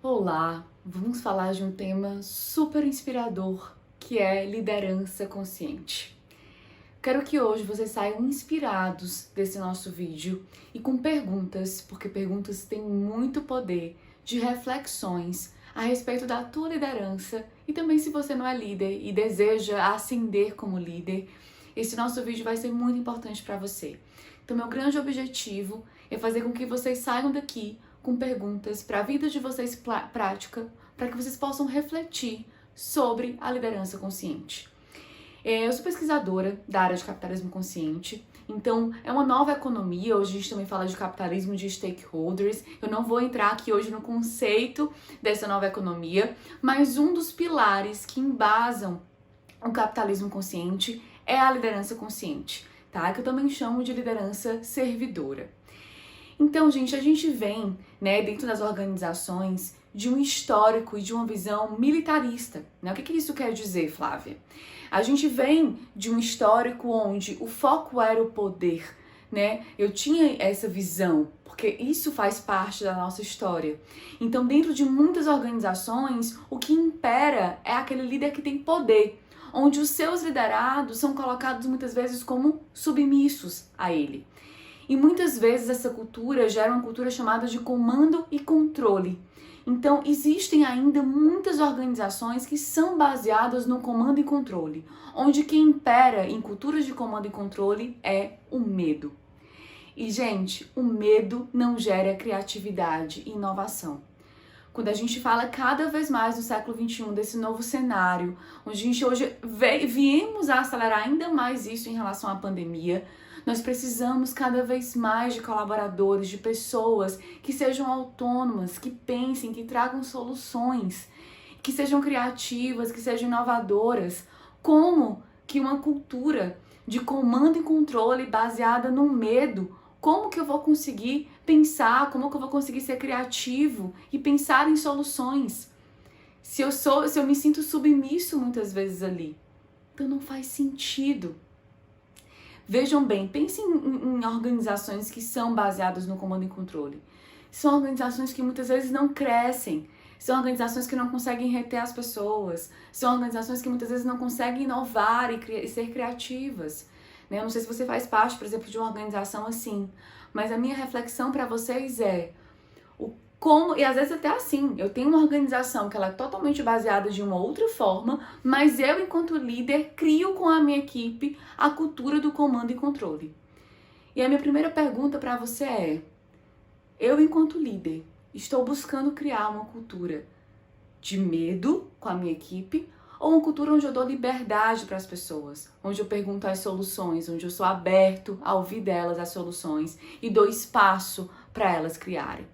Olá, vamos falar de um tema super inspirador, que é liderança consciente. Quero que hoje vocês saiam inspirados desse nosso vídeo e com perguntas, porque perguntas têm muito poder de reflexões a respeito da tua liderança e também se você não é líder e deseja ascender como líder, esse nosso vídeo vai ser muito importante para você. Então, meu grande objetivo é fazer com que vocês saiam daqui com perguntas para a vida de vocês prática, para que vocês possam refletir sobre a liderança consciente. Eu sou pesquisadora da área de capitalismo consciente, então é uma nova economia. Hoje a gente também fala de capitalismo de stakeholders. Eu não vou entrar aqui hoje no conceito dessa nova economia, mas um dos pilares que embasam o capitalismo consciente é a liderança consciente, tá? Que eu também chamo de liderança servidora. Então, gente, a gente vem, dentro das organizações, de um histórico e de uma visão militarista, né? O que isso quer dizer, Flávia? A gente vem de um histórico onde o foco era o poder, né? Eu tinha essa visão, porque isso faz parte da nossa história. Então, dentro de muitas organizações, o que impera é aquele líder que tem poder, onde os seus liderados são colocados muitas vezes como submissos a ele. E muitas vezes essa cultura gera uma cultura chamada de comando e controle. Então, existem ainda muitas organizações que são baseadas no comando e controle, onde quem impera em culturas de comando e controle é o medo. E, gente, o medo não gera criatividade e inovação. Quando a gente fala cada vez mais no século XXI desse novo cenário, onde a gente hoje viemos a acelerar ainda mais isso em relação à pandemia, nós precisamos cada vez mais de colaboradores, de pessoas que sejam autônomas, que pensem, que tragam soluções, que sejam criativas, que sejam inovadoras. Como que uma cultura de comando e controle baseada no medo, como que eu vou conseguir pensar, como que eu vou conseguir ser criativo e pensar em soluções? Se eu me sinto submisso muitas vezes ali, então não faz sentido. Vejam bem, pensem em organizações que são baseadas no comando e controle. São organizações que muitas vezes não crescem, são organizações que não conseguem reter as pessoas, são organizações que muitas vezes não conseguem inovar e ser criativas. Eu não sei se você faz parte, por exemplo, de uma organização assim, mas a minha reflexão para vocês é como, e às vezes até assim, eu tenho uma organização que ela é totalmente baseada de uma outra forma, mas eu, enquanto líder, crio com a minha equipe a cultura do comando e controle. E a minha primeira pergunta para você é: eu, enquanto líder, estou buscando criar uma cultura de medo com a minha equipe ou uma cultura onde eu dou liberdade para as pessoas, onde eu pergunto as soluções, onde eu sou aberto a ouvir delas as soluções e dou espaço para elas criarem?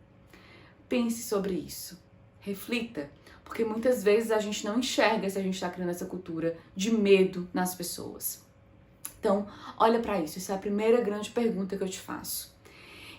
Pense sobre isso, reflita, porque muitas vezes a gente não enxerga se a gente está criando essa cultura de medo nas pessoas. Então, olha para isso, essa é a primeira grande pergunta que eu te faço.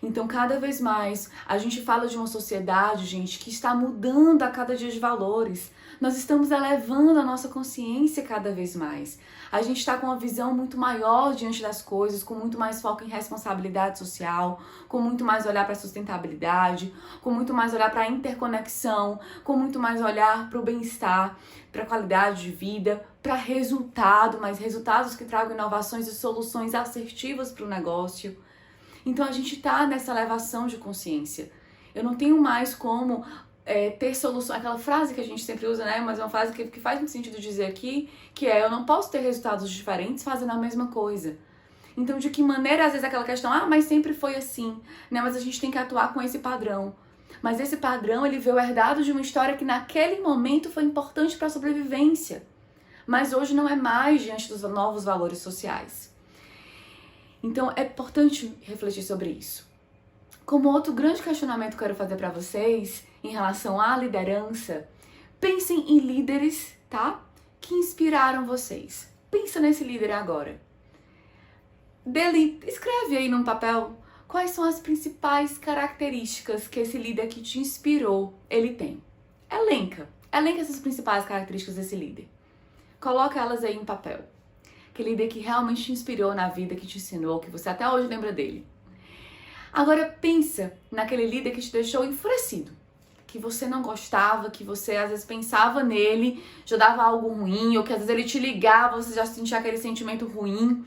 Então, cada vez mais, a gente fala de uma sociedade, gente, que está mudando a cada dia de valores. Nós estamos elevando a nossa consciência cada vez mais. A gente está com uma visão muito maior diante das coisas, com muito mais foco em responsabilidade social, com muito mais olhar para a sustentabilidade, com muito mais olhar para a interconexão, com muito mais olhar para o bem-estar, para a qualidade de vida, para resultado, mas resultados que tragam inovações e soluções assertivas para o negócio. Então a gente está nessa elevação de consciência. Eu não tenho mais como ter solução, aquela frase que a gente sempre usa, mas é uma frase que faz muito sentido dizer aqui, que é: eu não posso ter resultados diferentes fazendo a mesma coisa. Então, de que maneira, às vezes, aquela questão, mas sempre foi assim, mas a gente tem que atuar com esse padrão. Mas esse padrão, ele veio herdado de uma história que naquele momento foi importante para a sobrevivência, mas hoje não é mais diante dos novos valores sociais. Então, é importante refletir sobre isso. Como outro grande questionamento que eu quero fazer para vocês em relação à liderança, pensem em líderes, tá? Que inspiraram vocês. Pensa nesse líder agora. Escreve aí num papel quais são as principais características que esse líder que te inspirou, ele tem. Elenca essas principais características desse líder. Coloca elas aí em papel. Aquele líder que realmente te inspirou na vida, que te ensinou, que você até hoje lembra dele. Agora pensa naquele líder que te deixou enfurecido, que você não gostava, que você às vezes pensava nele, já dava algo ruim, ou que às vezes ele te ligava, você já sentia aquele sentimento ruim.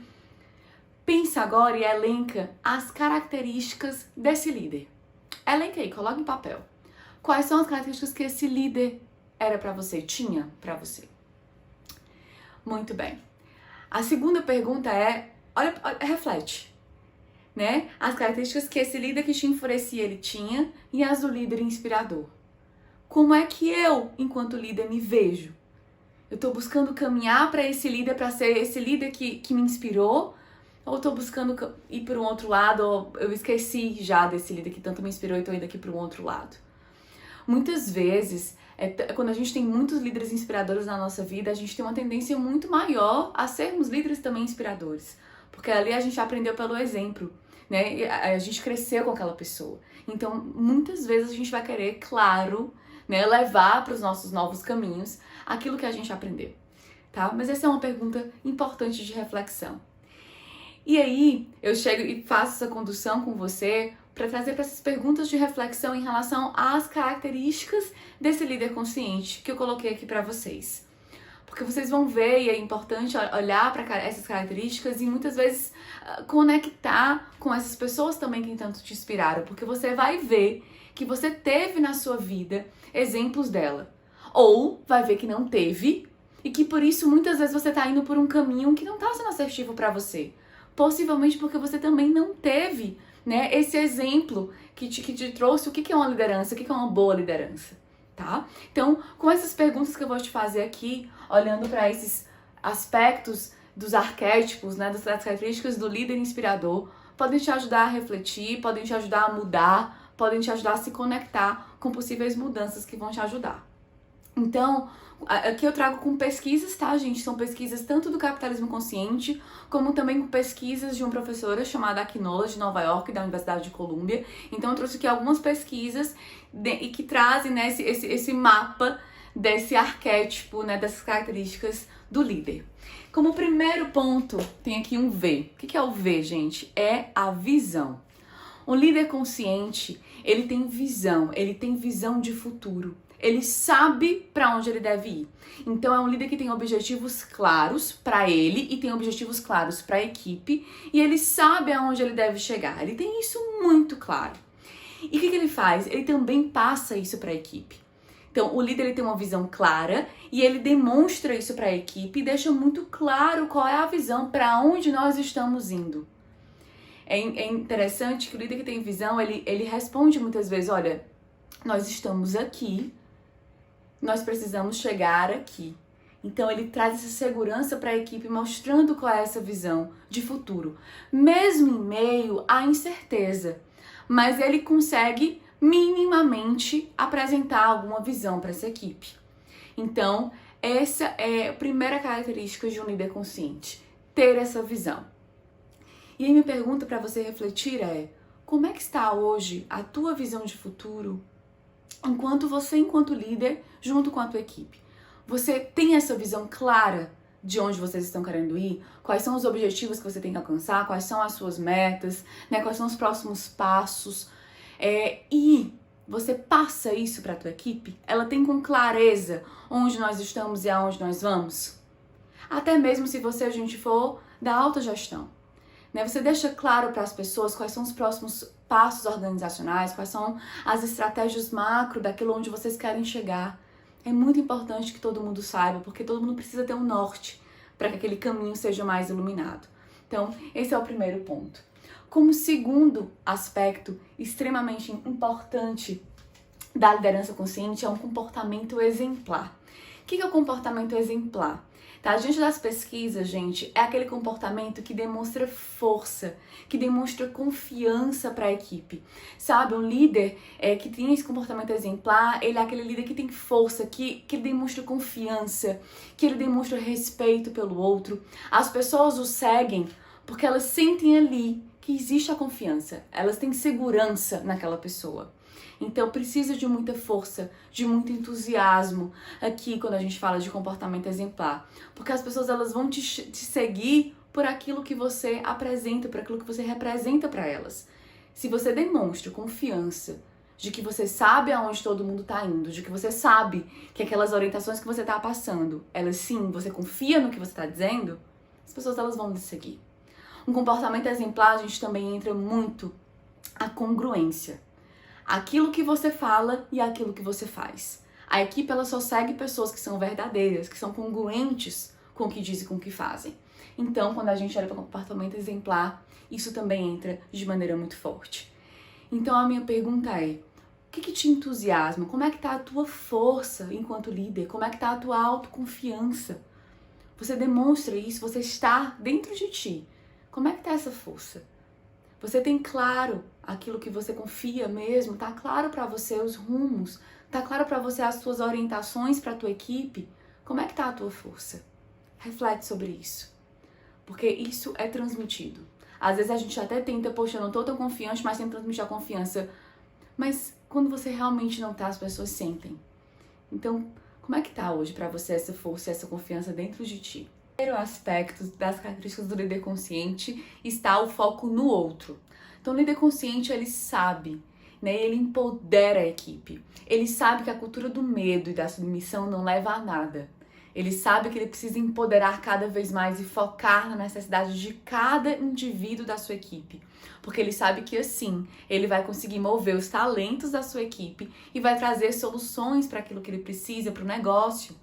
Pensa agora e elenca as características desse líder. Elenca aí, coloca em papel. Quais são as características que esse líder era pra você, tinha pra você? Muito bem. A segunda pergunta é, olha, reflete, né? As características que esse líder que te enfurecia ele tinha e as do líder inspirador. Como é que eu, enquanto líder, me vejo? Eu tô buscando caminhar para esse líder, para ser esse líder que me inspirou? Ou tô buscando ir para um outro lado, ou eu esqueci já desse líder que tanto me inspirou e tô indo aqui para um outro lado? Muitas vezes, quando a gente tem muitos líderes inspiradores na nossa vida, a gente tem uma tendência muito maior a sermos líderes também inspiradores. Porque ali a gente aprendeu pelo exemplo, né? E a gente cresceu com aquela pessoa. Então, muitas vezes a gente vai querer, claro, né, levar para os nossos novos caminhos aquilo que a gente aprendeu, tá? Mas essa é uma pergunta importante de reflexão. E aí, eu chego e faço essa condução com você para trazer para essas perguntas de reflexão em relação às características desse líder consciente que eu coloquei aqui para vocês. Porque vocês vão ver, e é importante olhar para essas características e muitas vezes conectar com essas pessoas também que tanto te inspiraram, porque você vai ver que você teve na sua vida exemplos dela. Ou vai ver que não teve e que por isso muitas vezes você está indo por um caminho que não está sendo assertivo para você. Possivelmente porque você também não teve, né, esse exemplo que te trouxe o que é uma liderança, o que é uma boa liderança, tá? Então, com essas perguntas que eu vou te fazer aqui, olhando para esses aspectos dos arquétipos, né, das características do líder inspirador, podem te ajudar a refletir, podem te ajudar a mudar, podem te ajudar a se conectar com possíveis mudanças que vão te ajudar. Então, aqui eu trago com pesquisas, tá, gente? São pesquisas tanto do capitalismo consciente, como também com pesquisas de uma professora chamada Akinola, de Nova York, da Universidade de Colômbia. Então, eu trouxe aqui algumas pesquisas e que trazem, né, esse mapa desse arquétipo, né, dessas características do líder. Como primeiro ponto, tem aqui um V. O que é o V, gente? É a visão. Um líder consciente, ele tem visão de futuro. Ele sabe para onde ele deve ir. Então é um líder que tem objetivos claros para ele e tem objetivos claros para a equipe e ele sabe aonde ele deve chegar. Ele tem isso muito claro. E o que ele faz? Ele também passa isso para a equipe. Então o líder ele tem uma visão clara e ele demonstra isso para a equipe e deixa muito claro qual é a visão para onde nós estamos indo. É interessante que o líder que tem visão, ele responde muitas vezes, olha, nós estamos aqui, nós precisamos chegar aqui. Então ele traz essa segurança para a equipe, mostrando qual é essa visão de futuro. Mesmo em meio à incerteza, mas ele consegue minimamente apresentar alguma visão para essa equipe. Então, essa é a primeira característica de um líder consciente, ter essa visão. E aí minha pergunta para você refletir é, como é que está hoje a tua visão de futuro enquanto líder, junto com a tua equipe? Você tem essa visão clara de onde vocês estão querendo ir? Quais são os objetivos que você tem que alcançar? Quais são as suas metas? Né? Quais são os próximos passos? E você passa isso para a tua equipe? Ela tem com clareza onde nós estamos e aonde nós vamos? Até mesmo se a gente for da autogestão. Né? Você deixa claro para as pessoas quais são os próximos passos organizacionais, quais são as estratégias macro daquilo onde vocês querem chegar. É muito importante que todo mundo saiba, porque todo mundo precisa ter um norte para que aquele caminho seja mais iluminado. Então, esse é o primeiro ponto. Como segundo aspecto extremamente importante da liderança consciente é um comportamento exemplar. O que é o comportamento exemplar? Tá? Diante das pesquisas, gente, é aquele comportamento que demonstra força, que demonstra confiança para a equipe. Sabe, um líder que tem esse comportamento exemplar, ele é aquele líder que tem força, que demonstra confiança, que ele demonstra respeito pelo outro. As pessoas o seguem porque elas sentem ali que existe a confiança, elas têm segurança naquela pessoa. Então precisa de muita força, de muito entusiasmo aqui quando a gente fala de comportamento exemplar. Porque as pessoas elas vão te seguir por aquilo que você apresenta, por aquilo que você representa para elas. Se você demonstra confiança, de que você sabe aonde todo mundo tá indo, de que você sabe que aquelas orientações que você tá passando, elas sim, você confia no que você tá dizendo, as pessoas elas vão lhe seguir. Um comportamento exemplar, a gente também entra muito a congruência. Aquilo que você fala e aquilo que você faz. A equipe ela só segue pessoas que são verdadeiras, que são congruentes com o que dizem e com o que fazem. Então, quando a gente olha para o comportamento exemplar, isso também entra de maneira muito forte. Então, a minha pergunta é, o que te entusiasma? Como é que tá a tua força enquanto líder? Como é que tá a tua autoconfiança? Você demonstra isso, você está dentro de ti. Como é que tá essa força? Você tem claro aquilo que você confia mesmo? Tá claro para você os rumos? Tá claro para você as suas orientações para a tua equipe? Como é que tá a tua força? Reflete sobre isso. Porque isso é transmitido. Às vezes a gente até tenta, poxa, eu não tô tão confiante, mas tenta transmitir a confiança. Mas quando você realmente não tá, as pessoas sentem. Então, como é que tá hoje para você essa força e essa confiança dentro de ti? O primeiro aspecto das características do líder consciente está o foco no outro. Então, o líder consciente, ele sabe, né? Ele empodera a equipe. Ele sabe que a cultura do medo e da submissão não leva a nada. Ele sabe que ele precisa empoderar cada vez mais e focar na necessidade de cada indivíduo da sua equipe. Porque ele sabe que assim, ele vai conseguir mover os talentos da sua equipe e vai trazer soluções para aquilo que ele precisa, para o negócio.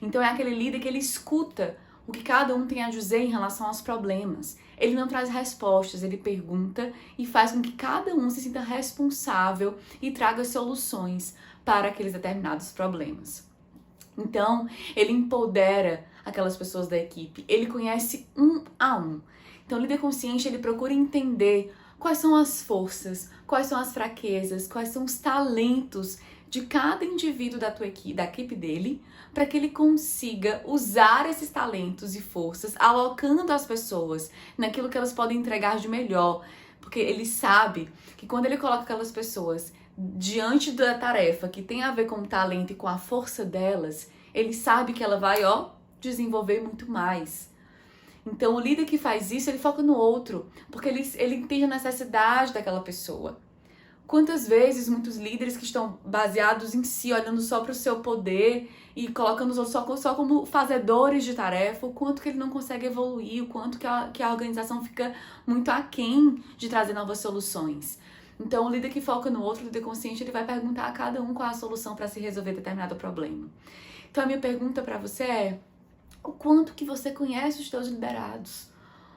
Então é aquele líder que ele escuta o que cada um tem a dizer em relação aos problemas. Ele não traz respostas, ele pergunta e faz com que cada um se sinta responsável e traga soluções para aqueles determinados problemas. Então, ele empodera aquelas pessoas da equipe, ele conhece um a um. Então, o líder consciente, ele procura entender quais são as forças, quais são as fraquezas, quais são os talentos de cada indivíduo da equipe dele, para que ele consiga usar esses talentos e forças, alocando as pessoas naquilo que elas podem entregar de melhor, porque ele sabe que quando ele coloca aquelas pessoas diante da tarefa que tem a ver com o talento e com a força delas, ele sabe que ela vai, desenvolver muito mais. Então, o líder que faz isso, ele foca no outro, porque ele entende a necessidade daquela pessoa. Quantas vezes muitos líderes que estão baseados em si, olhando só para o seu poder e colocando os outros só como fazedores de tarefa, o quanto que ele não consegue evoluir, o quanto que a organização fica muito aquém de trazer novas soluções. Então, o líder que foca no outro, o líder consciente, ele vai perguntar a cada um qual a solução para se resolver determinado problema. Então, a minha pergunta para você é, o quanto que você conhece os teus liderados?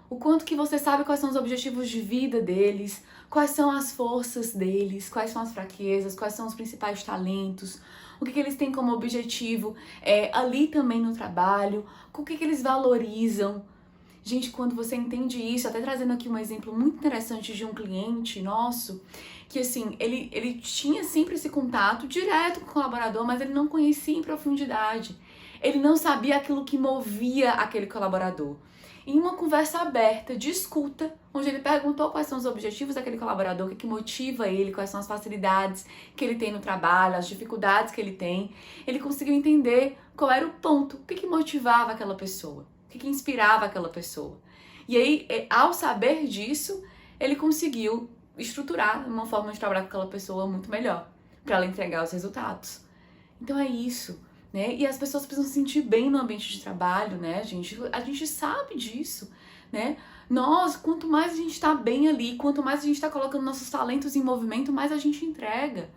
O quanto que você sabe quais são os objetivos de vida deles, quais são as forças deles, quais são as fraquezas, quais são os principais talentos, o que eles têm como objetivo ali também no trabalho, o que eles valorizam. Gente, quando você entende isso, até trazendo aqui um exemplo muito interessante de um cliente nosso, que assim, ele tinha sempre esse contato direto com o colaborador, mas ele não conhecia em profundidade. Ele não sabia aquilo que movia aquele colaborador. Em uma conversa aberta, de escuta, onde ele perguntou quais são os objetivos daquele colaborador, o que motiva ele, quais são as facilidades que ele tem no trabalho, as dificuldades que ele tem, ele conseguiu entender qual era o ponto, o que motivava aquela pessoa, o que inspirava aquela pessoa. E aí, ao saber disso, ele conseguiu estruturar uma forma de trabalhar com aquela pessoa muito melhor, para ela entregar os resultados. Então é isso. Né? E as pessoas precisam se sentir bem no ambiente de trabalho, né, gente? A gente sabe disso, né? Nós, quanto mais a gente está bem ali, quanto mais a gente está colocando nossos talentos em movimento, mais a gente entrega.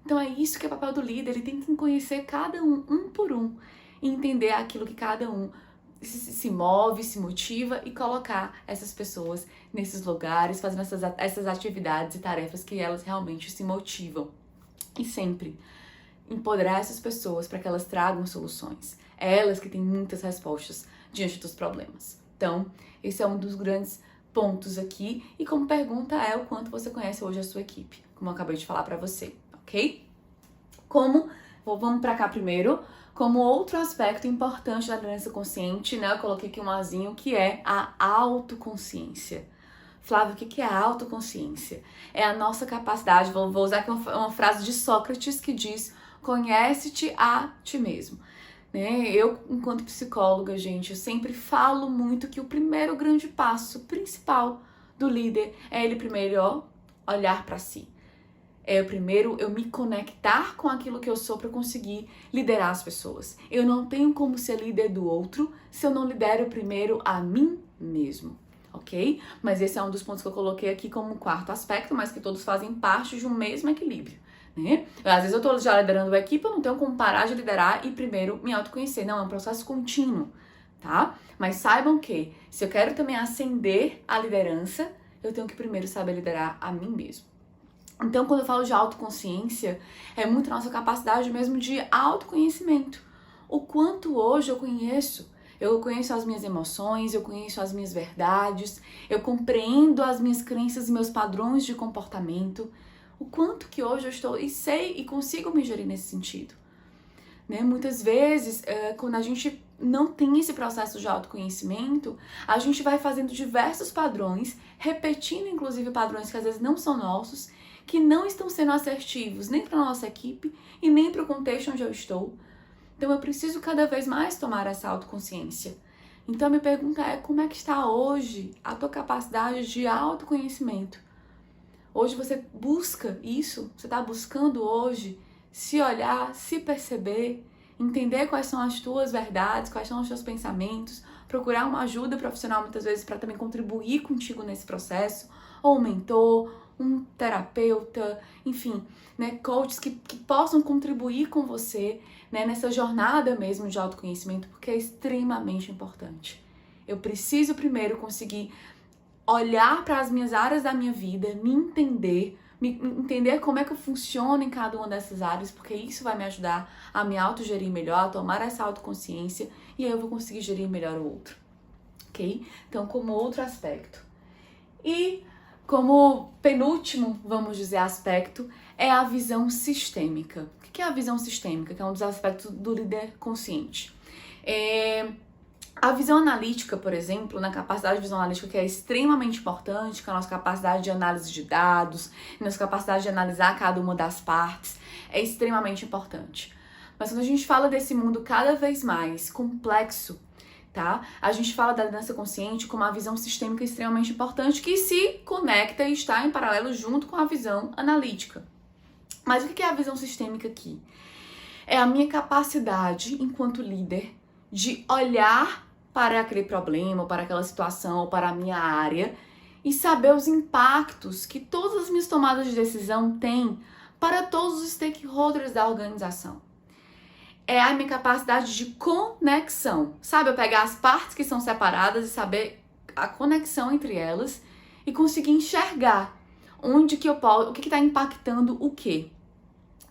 Então é isso que é o papel do líder, ele tem que conhecer cada um por um, e entender aquilo que cada um se move, se motiva e colocar essas pessoas nesses lugares, fazendo essas atividades e tarefas que elas realmente se motivam. E sempre empoderar essas pessoas para que elas tragam soluções. É elas que têm muitas respostas diante dos problemas. Então, esse é um dos grandes pontos aqui. E como pergunta é o quanto você conhece hoje a sua equipe, como eu acabei de falar para você, ok? Vamos para cá primeiro. Como outro aspecto importante da liderança consciente, né? Eu coloquei aqui um azinho, que é a autoconsciência. Flávio, o que é a autoconsciência? É a nossa capacidade, vou usar aqui uma frase de Sócrates que diz: conhece-te a ti mesmo. Né? Eu, enquanto psicóloga, gente, eu sempre falo muito que o primeiro grande passo principal do líder é ele primeiro olhar para si. Primeiro eu me conectar com aquilo que eu sou para conseguir liderar as pessoas. Eu não tenho como ser líder do outro se eu não lidero primeiro a mim mesmo, ok? Mas esse é um dos pontos que eu coloquei aqui como quarto aspecto, mas que todos fazem parte de um mesmo equilíbrio, né? Às vezes eu tô já liderando a equipe, eu não tenho como parar de liderar e primeiro me autoconhecer. Não, é um processo contínuo, tá? Mas saibam que, se eu quero também ascender a liderança, eu tenho que primeiro saber liderar a mim mesmo. Então, quando eu falo de autoconsciência, é muito a nossa capacidade mesmo de autoconhecimento. O quanto hoje eu conheço as minhas emoções, eu conheço as minhas verdades, eu compreendo as minhas crenças e meus padrões de comportamento. O quanto que hoje eu estou e sei e consigo me gerir nesse sentido. Né? Muitas vezes, quando a gente não tem esse processo de autoconhecimento, a gente vai fazendo diversos padrões, repetindo inclusive padrões que às vezes não são nossos, que não estão sendo assertivos nem para a nossa equipe e nem para o contexto onde eu estou. Então eu preciso cada vez mais tomar essa autoconsciência. Então a minha pergunta é, como é que está hoje a tua capacidade de autoconhecimento? Hoje você busca isso? Você está buscando hoje se olhar, se perceber, entender quais são as tuas verdades, quais são os teus pensamentos, procurar uma ajuda profissional muitas vezes para também contribuir contigo nesse processo, ou um mentor, um terapeuta, enfim, né, coaches que possam contribuir com você, né, nessa jornada mesmo de autoconhecimento, porque é extremamente importante. Eu preciso primeiro conseguir olhar para as minhas áreas da minha vida, me entender como é que eu funciono em cada uma dessas áreas, porque isso vai me ajudar a me autogerir melhor, a tomar essa autoconsciência, e aí eu vou conseguir gerir melhor o outro, ok? Então, como outro aspecto. E como penúltimo, vamos dizer, aspecto, é a visão sistêmica. O que é a visão sistêmica? Que é um dos aspectos do líder consciente. A visão analítica, por exemplo, na capacidade de visão analítica, que é extremamente importante, que é a nossa capacidade de análise de dados, nossa capacidade de analisar cada uma das partes, é extremamente importante. Mas quando a gente fala desse mundo cada vez mais complexo, tá? A gente fala da liderança consciente como uma visão sistêmica extremamente importante que se conecta e está em paralelo junto com a visão analítica. Mas o que é a visão sistêmica aqui? É a minha capacidade, enquanto líder, de olhar para aquele problema, ou para aquela situação, ou para a minha área e saber os impactos que todas as minhas tomadas de decisão têm para todos os stakeholders da organização. É a minha capacidade de conexão, sabe? Eu pegar as partes que são separadas e saber a conexão entre elas e conseguir enxergar onde que eu posso, o que está impactando o quê,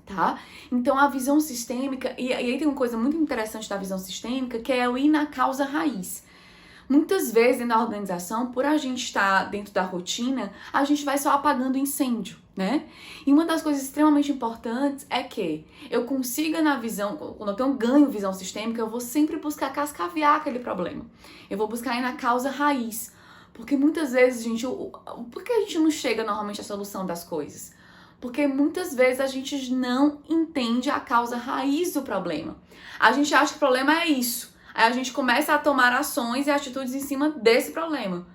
tá? Então a visão sistêmica, e aí tem uma coisa muito interessante da visão sistêmica, que é eu ir na causa raiz. Muitas vezes na organização, por a gente estar dentro da rotina, a gente vai só apagando incêndio, né? E uma das coisas extremamente importantes é que eu consiga na visão, quando eu tenho ganho visão sistêmica, eu vou sempre buscar cascavear aquele problema. Eu vou buscar ir na causa raiz. Porque muitas vezes, gente, por que a gente não chega normalmente à solução das coisas? Porque muitas vezes a gente não entende a causa raiz do problema. A gente acha que o problema é isso. Aí a gente começa a tomar ações e atitudes em cima desse problema.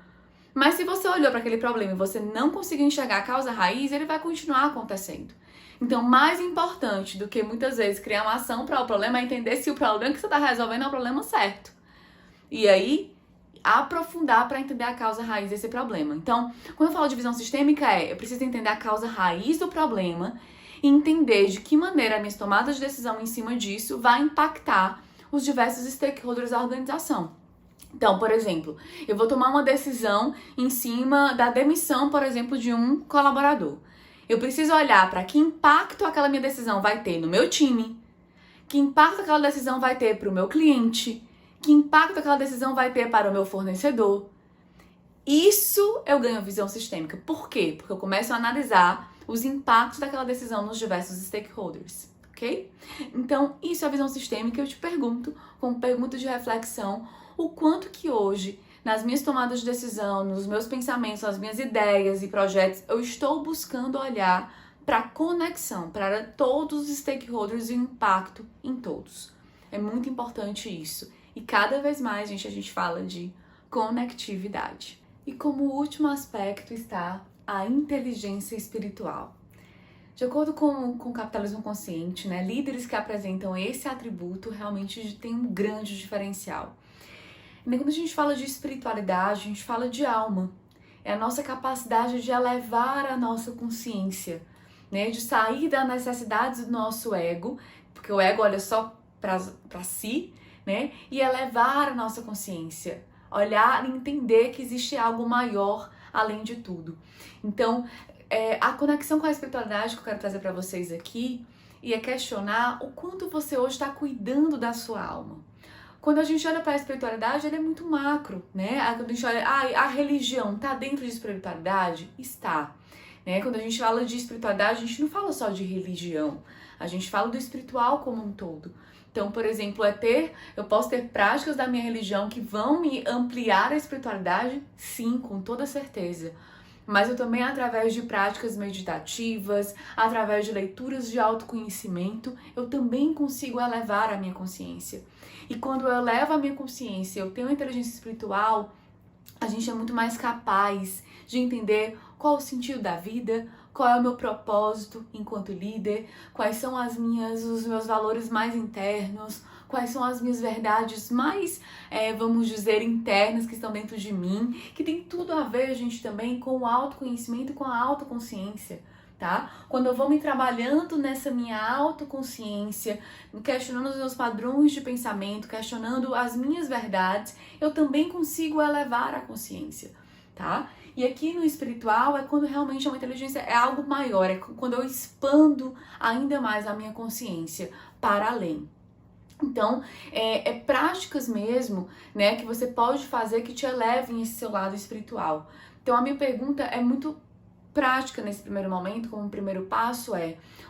Mas se você olhou para aquele problema e você não conseguiu enxergar a causa raiz, ele vai continuar acontecendo. Então, mais importante do que muitas vezes criar uma ação para o problema é entender se o problema que você está resolvendo é o problema certo. E aí, aprofundar para entender a causa raiz desse problema. Então, quando eu falo de visão sistêmica, eu preciso entender a causa raiz do problema e entender de que maneira minhas tomadas de decisão em cima disso vai impactar os diversos stakeholders da organização. Então, por exemplo, eu vou tomar uma decisão em cima da demissão, por exemplo, de um colaborador. Eu preciso olhar para que impacto aquela minha decisão vai ter no meu time, que impacto aquela decisão vai ter para o meu cliente, que impacto aquela decisão vai ter para o meu fornecedor. Isso eu ganho visão sistêmica. Por quê? Porque eu começo a analisar os impactos daquela decisão nos diversos stakeholders, ok? Então, isso é a visão sistêmica. Eu te pergunto, como pergunta de reflexão, o quanto que hoje, nas minhas tomadas de decisão, nos meus pensamentos, nas minhas ideias e projetos, eu estou buscando olhar para a conexão, para todos os stakeholders e o impacto em todos. É muito importante isso. E cada vez mais, gente, a gente fala de conectividade. E como último aspecto está a inteligência espiritual. De acordo com o capitalismo consciente, né, líderes que apresentam esse atributo realmente têm um grande diferencial. E quando a gente fala de espiritualidade, a gente fala de alma. É a nossa capacidade de elevar a nossa consciência, né, de sair das necessidades do nosso ego, porque o ego olha só para si, né, e elevar a nossa consciência, olhar e entender que existe algo maior além de tudo. Então, a conexão com a espiritualidade que eu quero trazer para vocês aqui e é questionar o quanto você hoje está cuidando da sua alma. Quando a gente olha para a espiritualidade, ela é muito macro, né? Quando a gente olha, a religião está dentro de espiritualidade? Está. Né? Quando a gente fala de espiritualidade, a gente não fala só de religião, a gente fala do espiritual como um todo. Então, por exemplo, eu posso ter práticas da minha religião que vão me ampliar a espiritualidade? Sim, com toda certeza. Mas eu também, através de práticas meditativas, através de leituras de autoconhecimento, eu também consigo elevar a minha consciência. E quando eu elevo a minha consciência, eu tenho inteligência espiritual, a gente é muito mais capaz de entender qual o sentido da vida, qual é o meu propósito enquanto líder, quais são os meus valores mais internos, quais são as minhas verdades mais, vamos dizer, internas que estão dentro de mim, que tem tudo a ver, gente, também com o autoconhecimento e com a autoconsciência, tá? Quando eu vou me trabalhando nessa minha autoconsciência, questionando os meus padrões de pensamento, questionando as minhas verdades, eu também consigo elevar a consciência, tá? E aqui no espiritual é quando realmente uma inteligência é algo maior, é quando eu expando ainda mais a minha consciência para além. Então, práticas mesmo, né, que você pode fazer que te elevem esse seu lado espiritual. Então, a minha pergunta é muito prática nesse primeiro momento, como primeiro passo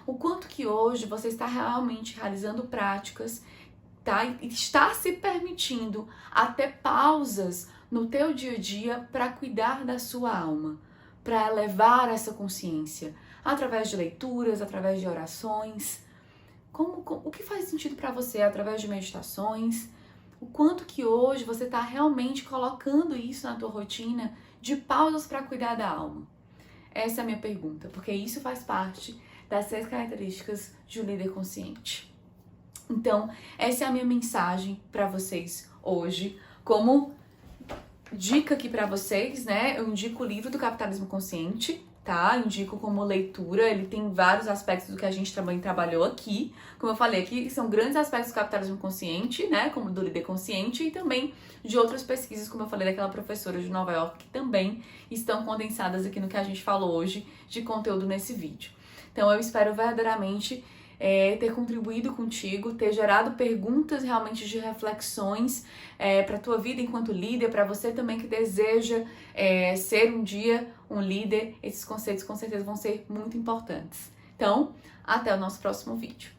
o quanto que hoje você está realmente realizando práticas, tá? E está se permitindo até pausas no teu dia a dia para cuidar da sua alma, para elevar essa consciência, através de leituras, através de orações. O que faz sentido para você através de meditações? O quanto que hoje você está realmente colocando isso na tua rotina de pausas para cuidar da alma? Essa é a minha pergunta, porque isso faz parte das 6 características de um líder consciente. Então, essa é a minha mensagem para vocês hoje. Como dica aqui para vocês, né? Eu indico o livro do Capitalismo Consciente, tá? Indico como leitura, ele tem vários aspectos do que a gente também trabalhou aqui. Como eu falei aqui, são grandes aspectos do capitalismo consciente, né? Como do líder consciente e também de outras pesquisas, como eu falei daquela professora de Nova York, que também estão condensadas aqui no que a gente falou hoje de conteúdo nesse vídeo. Então eu espero verdadeiramente ter contribuído contigo, ter gerado perguntas realmente de reflexões para a tua vida enquanto líder, para você também que deseja ser um dia um líder. Esses conceitos com certeza vão ser muito importantes. Então, até o nosso próximo vídeo.